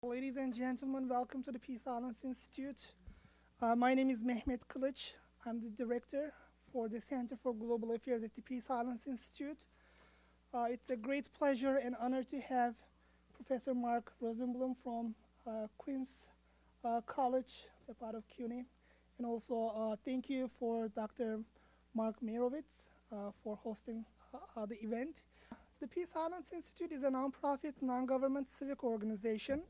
Ladies and gentlemen, welcome to the Peace Islands Institute. My name is Mehmet Kılıç. I'm the director for the Center for Global Affairs at the Peace Islands Institute. It's a great pleasure and honor to have Professor Mark Rosenblum from Queens College, a part of CUNY. And also thank you for Dr. Mark Meirowitz for hosting the event. The Peace Islands Institute is a nonprofit, non-government civic organization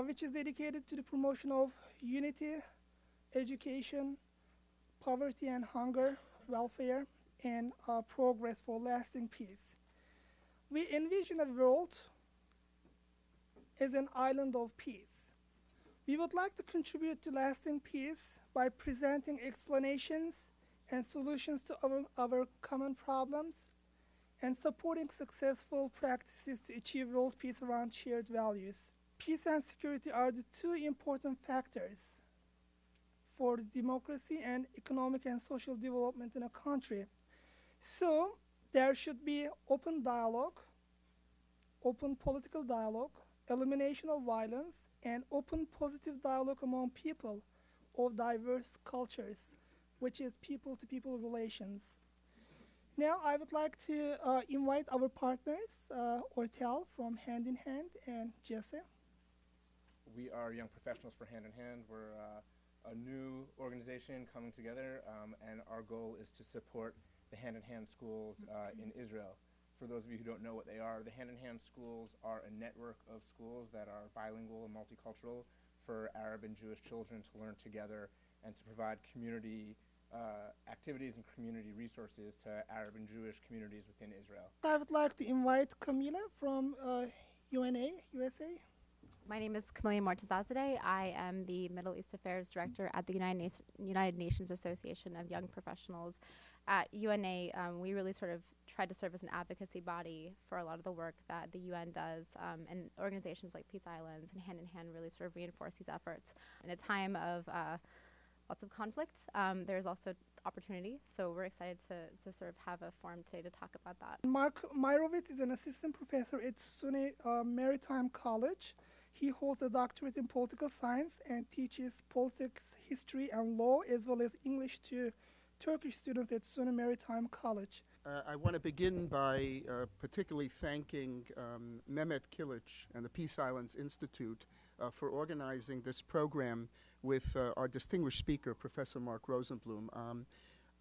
which is dedicated to the promotion of unity, education, poverty and hunger, welfare, and progress for lasting peace. We envision a world as an island of peace. We would like to contribute to lasting peace by presenting explanations and solutions to our common problems and supporting successful practices to achieve world peace around shared values. Peace and security are the two important factors for democracy and economic and social development in a country. So there should be open dialogue, open political dialogue, elimination of violence, and open positive dialogue among people of diverse cultures, which is people-to-people relations. Now I would like to invite our partners, Ortel from Hand in Hand and Jesse. We are Young Professionals for Hand in Hand. We're a new organization coming together, and our goal is to support the Hand in Hand schools in Israel. For those of you who don't know what they are, the Hand in Hand schools are a network of schools that are bilingual and multicultural for Arab and Jewish children to learn together and to provide community activities and community resources to Arab and Jewish communities within Israel. I would like to invite Camila from UNA, USA. My name is Camilla Mortazadeh. I am the Middle East Affairs Director at the United Nations Association of Young Professionals. At UNA, we really sort of try to serve as an advocacy body for a lot of the work that the UN does, and organizations like Peace Islands and Hand in Hand really sort of reinforce these efforts. In a time of lots of conflict, there's also opportunity, so we're excited to sort of have a forum today to talk about that. Mark Meirowitz is an assistant professor at SUNY Maritime College. He holds a doctorate in political science and teaches politics, history, and law, as well as English to Turkish students at SUNY Maritime College. I want to begin by particularly thanking Mehmet Kılıç and the Peace Islands Institute for organizing this program with our distinguished speaker, Professor Mark Rosenblum.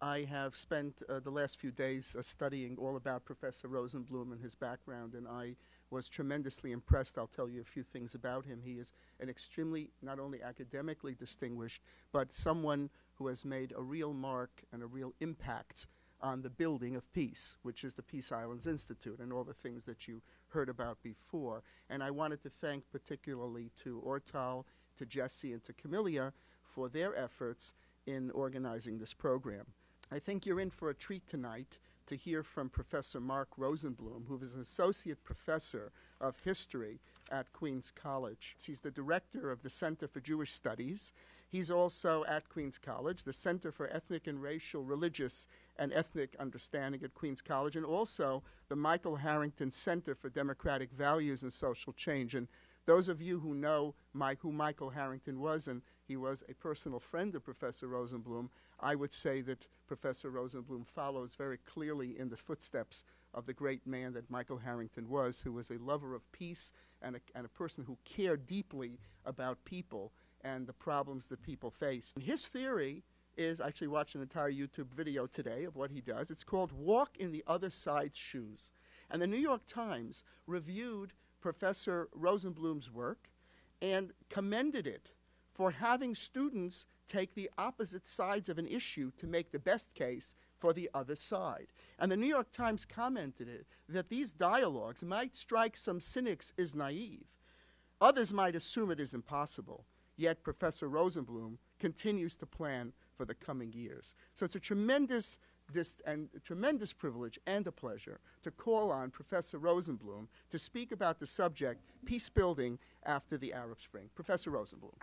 I have spent the last few days studying all about Professor Rosenblum and his background, and I was tremendously impressed. I'll tell you a few things about him. He is an extremely, not only academically distinguished, but someone who has made a real mark and a real impact on the building of peace, which is the Peace Islands Institute and all the things that you heard about before. And I wanted to thank particularly to Ortal, to Jesse, and to Camilla for their efforts in organizing this program. I think you're in for a treat tonight to hear from Professor Mark Rosenblum, who is an associate professor of history at Queens College. He's the director of the Center for Jewish Studies. He's also at Queens College, the Center for Ethnic and Racial, Religious, and Ethnic Understanding at Queens College, and also the Michael Harrington Center for Democratic Values and Social Change. And those of you who know who Michael Harrington was, and he was a personal friend of Professor Rosenblum, I would say that Professor Rosenblum follows very clearly in the footsteps of the great man that Michael Harrington was, who was a lover of peace and a person who cared deeply about people and the problems that people face. And his theory is, I actually watched an entire YouTube video today of what he does. It's called Walk in the Other Side's Shoes. And the New York Times reviewed Professor Rosenblum's work and commended it for having students take the opposite sides of an issue to make the best case for the other side. And the New York Times commented that these dialogues might strike some cynics as naive. Others might assume it is impossible. Yet Professor Rosenblum continues to plan for the coming years. So it's a tremendous privilege and a pleasure to call on Professor Rosenblum to speak about the subject, peace building after the Arab Spring. Professor Rosenblum.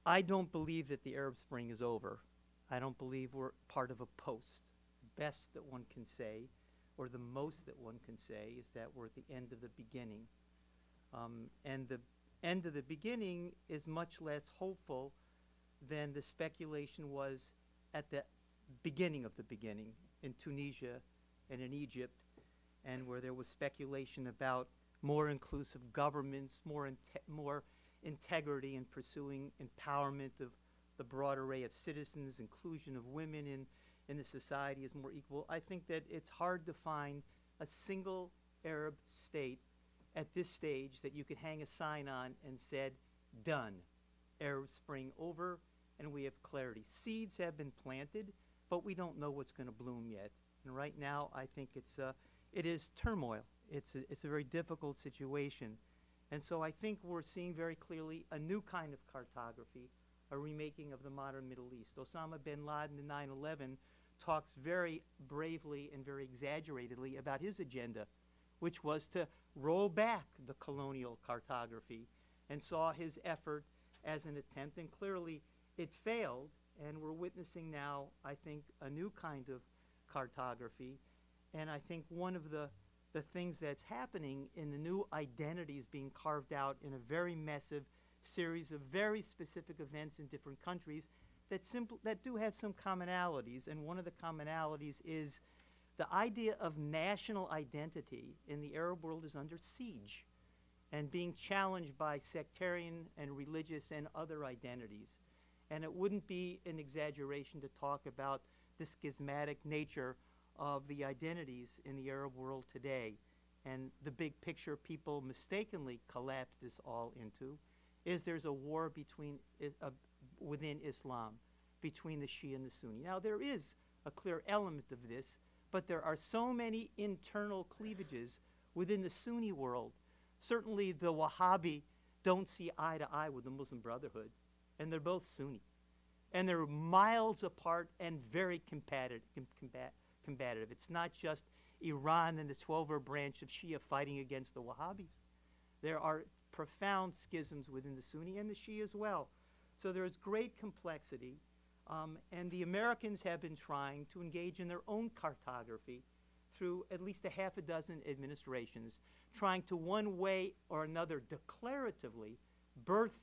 I don't believe that the Arab Spring is over. I don't believe we're part of a post. Best that one can say, or the most that one can say, is that we're at the end of the beginning. And the end of the beginning is much less hopeful than the speculation was at the beginning of the beginning in Tunisia and in Egypt, and where there was speculation about more inclusive governments, more integrity in pursuing empowerment of the broad array of citizens, inclusion of women in the society is more equal. I think that it's hard to find a single Arab state at this stage that you could hang a sign on and said, done, Arab Spring over, and we have clarity. Seeds have been planted, but we don't know what's going to bloom yet. And right now, I think it is turmoil. It's a very difficult situation. And so I think we're seeing very clearly a new kind of cartography, a remaking of the modern Middle East. Osama bin Laden in 9/11 talks very bravely and very exaggeratedly about his agenda, which was to roll back the colonial cartography, and saw his effort as an attempt, and clearly it failed, and we're witnessing now, I think, a new kind of cartography. And I think one of the things that's happening in the new identities being carved out in a very massive series of very specific events in different countries that do have some commonalities. And one of the commonalities is the idea of national identity in the Arab world is under siege and being challenged by sectarian and religious and other identities. And it wouldn't be an exaggeration to talk about the schismatic nature of the identities in the Arab world today. And the big picture people mistakenly collapse this all into is there's a war within Islam, between the Shia and the Sunni. Now, there is a clear element of this, but there are so many internal cleavages within the Sunni world. Certainly the Wahhabi don't see eye to eye with the Muslim Brotherhood, and they're both Sunni. And they're miles apart and very combative. It's not just Iran and the 12er branch of Shia fighting against the Wahhabis. There are profound schisms within the Sunni and the Shia as well. So there's great complexity. And the Americans have been trying to engage in their own cartography through at least a half a dozen administrations, trying to one way or another declaratively birth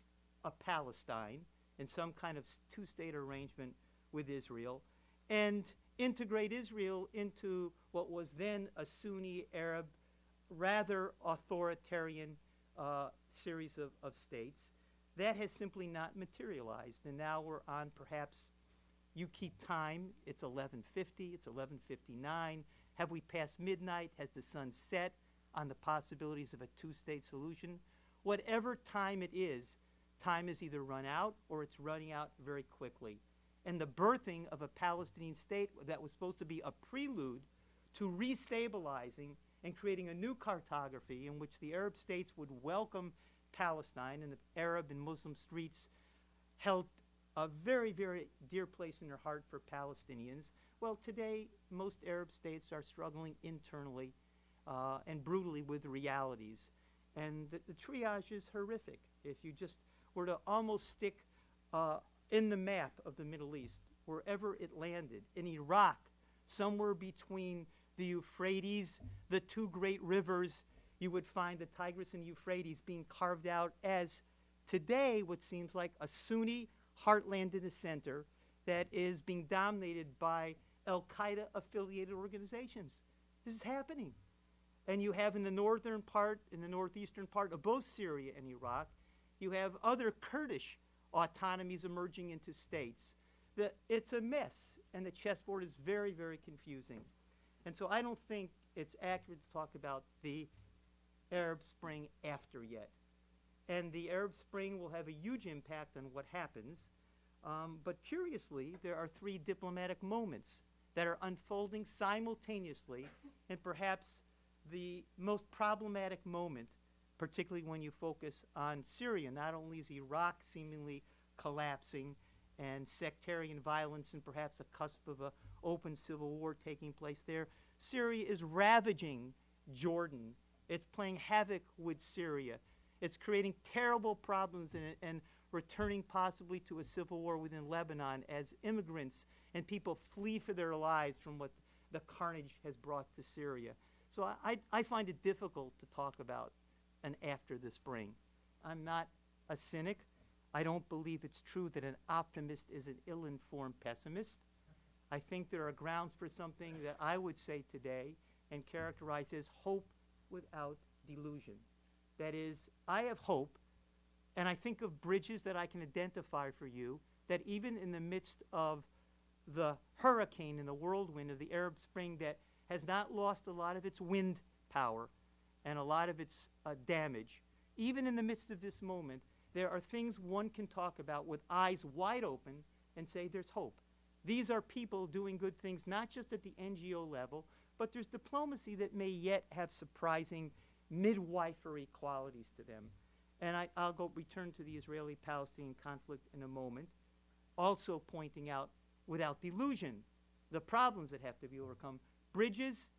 a Palestine in some kind of two-state arrangement with Israel and integrate Israel into what was then a Sunni Arab, rather authoritarian series of states. That has simply not materialized. And now we're on perhaps, you keep time, it's 11:50, it's 11:59. Have we passed midnight? Has the sun set on the possibilities of a two-state solution? Whatever time it is, time has either run out or it's running out very quickly. And the birthing of a Palestinian state that was supposed to be a prelude to restabilizing and creating a new cartography in which the Arab states would welcome Palestine, and the Arab and Muslim streets held a very, very dear place in their heart for Palestinians. Well, today, most Arab states are struggling internally and brutally with the realities. And the triage is horrific. If you just were to almost stick in the map of the Middle East, wherever it landed, in Iraq, somewhere between the Euphrates, the two great rivers, you would find the Tigris and Euphrates being carved out as today what seems like a Sunni heartland in the center that is being dominated by Al-Qaeda affiliated organizations. This is happening. And you have in the northern part, in the northeastern part of both Syria and Iraq, you have other Kurdish autonomies emerging into states. It's a mess, and the chessboard is very, very confusing. And so I don't think it's accurate to talk about the Arab Spring after yet. And the Arab Spring will have a huge impact on what happens. But curiously, there are three diplomatic moments that are unfolding simultaneously, and perhaps the most problematic moment, particularly when you focus on Syria. Not only is Iraq seemingly collapsing and sectarian violence and perhaps a cusp of an open civil war taking place there, Syria is ravaging Jordan. It's playing havoc with Syria. It's creating terrible problems in it and returning possibly to a civil war within Lebanon as immigrants and people flee for their lives from what the carnage has brought to Syria. So I find it difficult to talk about an after the spring. I'm not a cynic. I don't believe it's true that an optimist is an ill-informed pessimist. I think there are grounds for something that I would say today and characterize as hope without delusion. That is, I have hope, and I think of bridges that I can identify for you, that even in the midst of the hurricane and the whirlwind of the Arab Spring that has not lost a lot of its wind power and a lot of its damage, even in the midst of this moment, there are things one can talk about with eyes wide open and say there's hope. These are people doing good things, not just at the NGO level, but there's diplomacy that may yet have surprising midwifery qualities to them. And I'll return to the Israeli-Palestinian conflict in a moment, also pointing out, without delusion, the problems that have to be overcome, bridges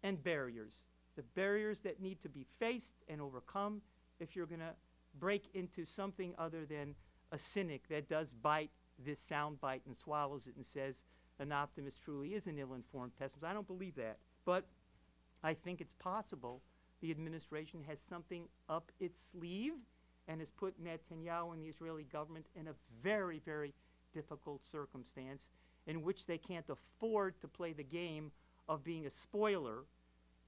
and barriers, the barriers that need to be faced and overcome if you're going to break into something other than a cynic that does bite this sound bite and swallows it and says an optimist truly is an ill-informed pessimist. I don't believe that. But I think it's possible the administration has something up its sleeve and has put Netanyahu and the Israeli government in a very, very difficult circumstance in which they can't afford to play the game of being a spoiler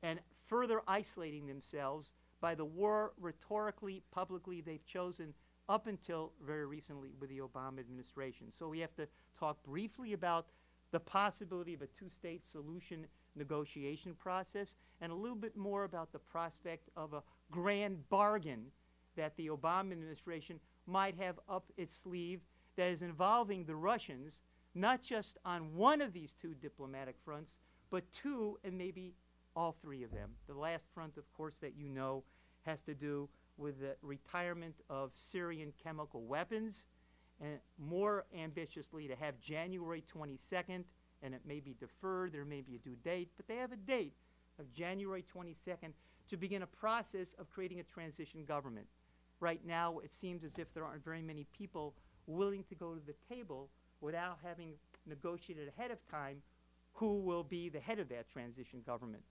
and further isolating themselves by the war rhetorically, publicly they've chosen up until very recently with the Obama administration. So we have to talk briefly about the possibility of a two-state solution negotiation process and a little bit more about the prospect of a grand bargain that the Obama administration might have up its sleeve that is involving the Russians, not just on one of these two diplomatic fronts, but two and maybe all three of them. The last front, of course, that you know has to do with the retirement of Syrian chemical weapons, and more ambitiously to have January 22nd, and it may be deferred, there may be a due date, but they have a date of January 22nd to begin a process of creating a transition government. Right now, it seems as if there aren't very many people willing to go to the table without having negotiated ahead of time who will be the head of that transition government.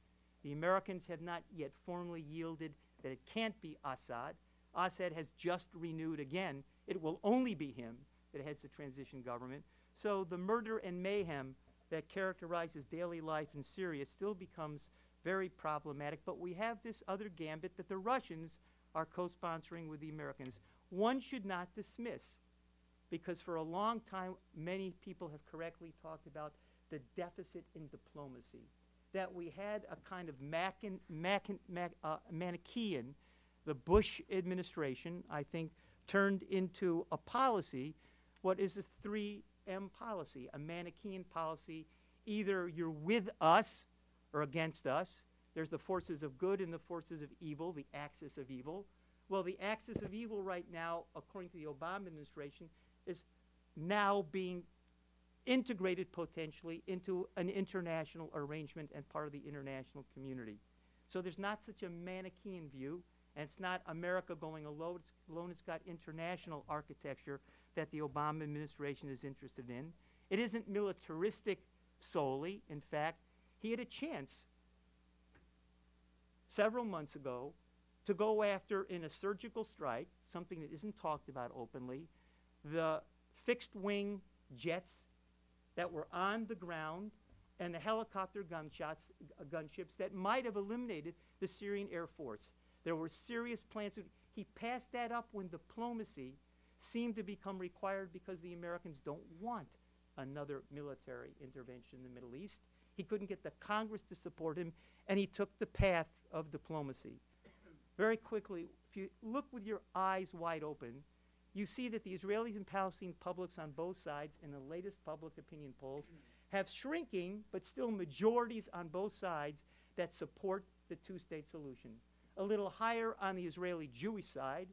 The Americans have not yet formally yielded that it can't be Assad. Assad has just renewed again. It will only be him that heads the transition government. So the murder and mayhem that characterizes daily life in Syria still becomes very problematic. But we have this other gambit that the Russians are co-sponsoring with the Americans. One should not dismiss, because for a long time, many people have correctly talked about the deficit in diplomacy, that we had a kind of Manichaean, the Bush administration, I think, turned into a policy, what is a 3M policy, a Manichaean policy. Either you're with us or against us. There's the forces of good and the forces of evil, the axis of evil. Well, the axis of evil right now, according to the Obama administration, is now being integrated potentially into an international arrangement and part of the international community. So there's not such a Manichaean view, and it's not America going alone. It's got international architecture that the Obama administration is interested in. It isn't militaristic solely. In fact, he had a chance several months ago to go after, in a surgical strike, something that isn't talked about openly, the fixed-wing jets that were on the ground and the helicopter gunships that might have eliminated the Syrian Air Force. There were serious plans. He passed that up when diplomacy seemed to become required because the Americans don't want another military intervention in the Middle East. He couldn't get the Congress to support him, and he took the path of diplomacy. Very quickly, if you look with your eyes wide open, you see that the Israelis and Palestinian publics on both sides in the latest public opinion polls have shrinking, but still majorities on both sides that support the two-state solution. A little higher on the Israeli Jewish side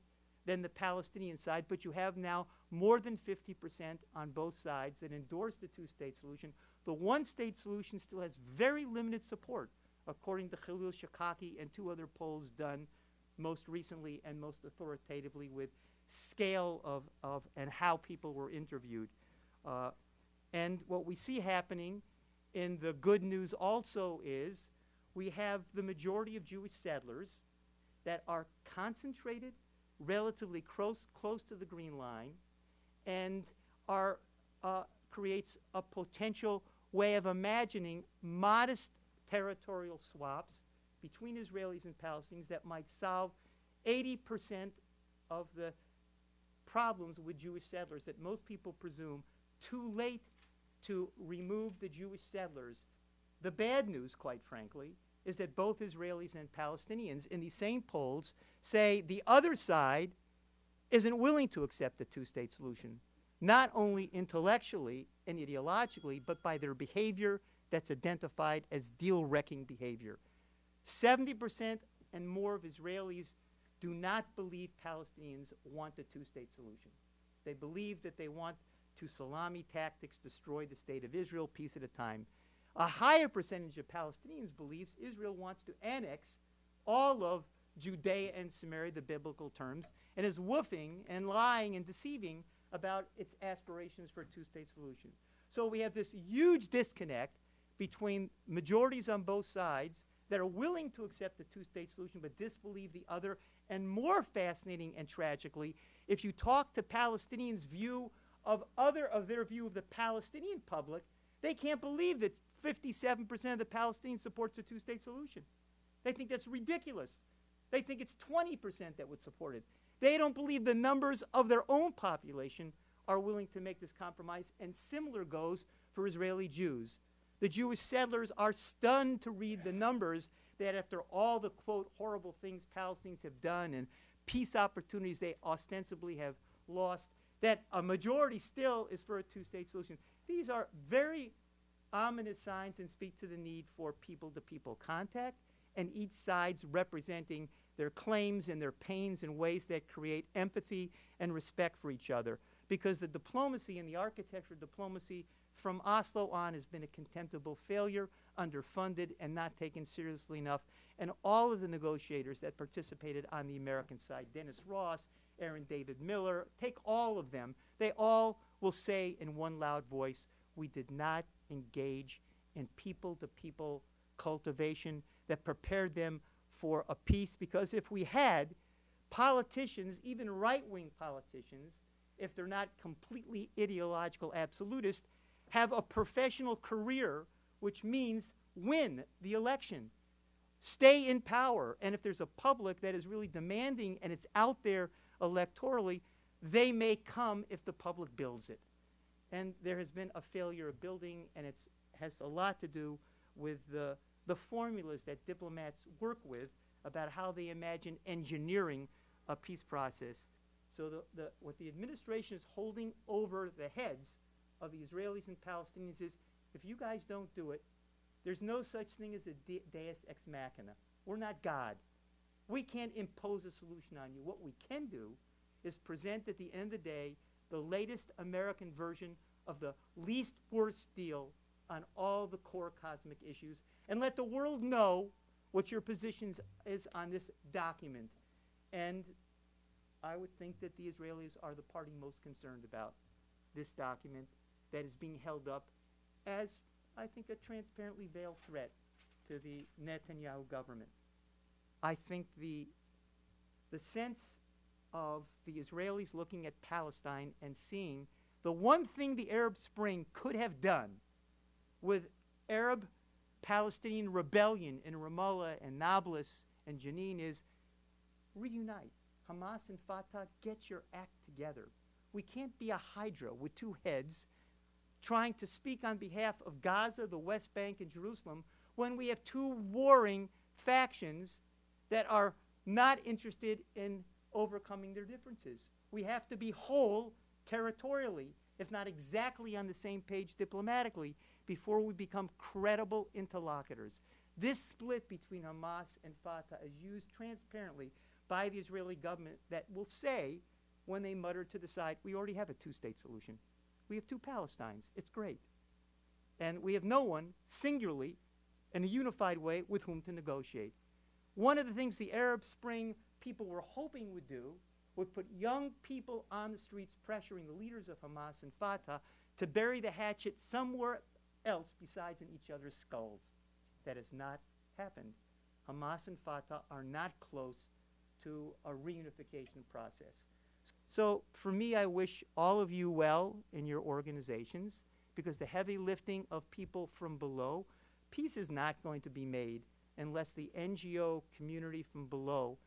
than the Palestinian side, but you have now more than 50% on both sides that endorse the two-state solution. The one-state solution still has very limited support, according to Khalil Shikaki and two other polls done most recently and most authoritatively with scale of and how people were interviewed. And what we see happening in the good news also is we have the majority of Jewish settlers that are concentrated, relatively close to the green line, and are creates a potential way of imagining modest territorial swaps between Israelis and Palestinians that might solve 80% of the problems with Jewish settlers that most people presume too late to remove the Jewish settlers. The bad news, quite frankly, is that both Israelis and Palestinians in these same polls say the other side isn't willing to accept the two-state solution, not only intellectually and ideologically, but by their behavior that's identified as deal-wrecking behavior. 70% and more of Israelis do not believe Palestinians want a two-state solution. They believe that they want to salami tactics destroy the state of Israel piece at a time. A higher percentage of Palestinians believes Israel wants to annex all of Judea and Samaria, the biblical terms, and is woofing and lying and deceiving about its aspirations for a two-state solution. So we have this huge disconnect between majorities on both sides that are willing to accept the two-state solution but disbelieve the other. And more fascinating and tragically, if you talk to Palestinians' view of their view of the Palestinian public, they can't believe that 57% of the Palestinians supports a two-state solution. They think that's ridiculous. They think it's 20% that would support it. They don't believe the numbers of their own population are willing to make this compromise, and similar goes for Israeli Jews. The Jewish settlers are stunned to read the numbers that after all the, quote, horrible things Palestinians have done and peace opportunities they ostensibly have lost, that a majority still is for a two-state solution. These are very ominous signs and speak to the need for people-to-people contact, and each side's representing their claims and their pains in ways that create empathy and respect for each other. Because the diplomacy and the architecture of diplomacy from Oslo on has been a contemptible failure, underfunded, and not taken seriously enough. And all of the negotiators that participated on the American side, Dennis Ross, Aaron David Miller, take all of them, they all will say in one loud voice, we did not engage in people-to-people cultivation that prepared them for a peace, because if we had, politicians, even right-wing politicians, if they're not completely ideological absolutists, have a professional career, which means win the election, stay in power, and if there's a public that is really demanding and it's out there electorally, they may come if the public builds it. And there has been a failure of building, and it has a lot to do with the formulas that diplomats work with about how they imagine engineering a peace process. So what the administration is holding over the heads of the Israelis and Palestinians is, if you guys don't do it, there's no such thing as a deus ex machina. We're not God. We can't impose a solution on you. What we can do is present at the end of the day the latest American version of the least worst deal on all the core cosmic issues, and let the world know what your position is on this document. And I would think that the Israelis are the party most concerned about this document that is being held up as, I think, a transparently veiled threat to the Netanyahu government. I think the sense of the Israelis looking at Palestine and seeing the one thing the Arab Spring could have done with Arab-Palestinian rebellion in Ramallah and Nablus and Jenin is reunite. Hamas and Fatah, get your act together. We can't be a hydra with two heads trying to speak on behalf of Gaza, the West Bank, and Jerusalem when we have two warring factions that are not interested in overcoming their differences. We have to be whole territorially, if not exactly on the same page diplomatically, before we become credible interlocutors. This split between Hamas and Fatah is used transparently by the Israeli government that will say, when they mutter to the side, we already have a two-state solution. We have two Palestines. It's great. And we have no one, singularly, in a unified way, with whom to negotiate. One of the things the Arab Spring people were hoping would do would put young people on the streets pressuring the leaders of Hamas and Fatah to bury the hatchet somewhere else besides in each other's skulls. That has not happened. Hamas and Fatah are not close to a reunification process. So for me, I wish all of you well in your organizations, because the heavy lifting of people from below, peace is not going to be made unless the NGO community from below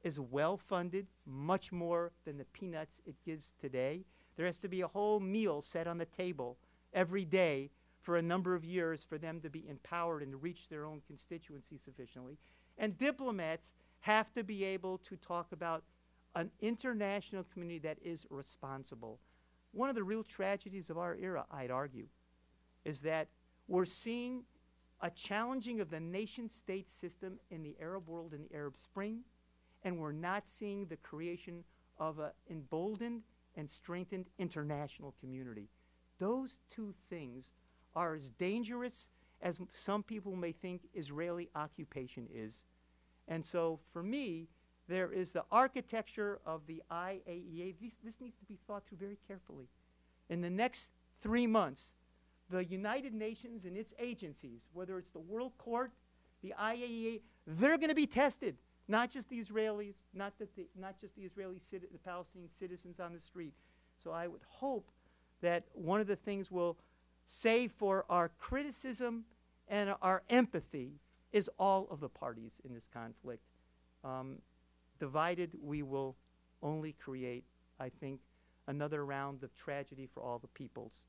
is well funded, much more than the peanuts it gives today. There has to be a whole meal set on the table every day for a number of years for them to be empowered and to reach their own constituency sufficiently. And diplomats have to be able to talk about an international community that is responsible. One of the real tragedies of our era, I'd argue, is that we're seeing a challenging of the nation-state system in the Arab world in the Arab Spring, and we're not seeing the creation of an emboldened and strengthened international community. Those two things are as dangerous as some people may think Israeli occupation is. And so for me, there is the architecture of the IAEA. This needs to be thought through very carefully. In the next 3 months, the United Nations and its agencies, whether it's the World Court, the IAEA, they're going to be tested. Not just the Israelis, not just the the Palestinian citizens on the street. So I would hope that one of the things we'll say for our criticism and our empathy is all of the parties in this conflict. Divided, we will only create, I think, another round of tragedy for all the peoples.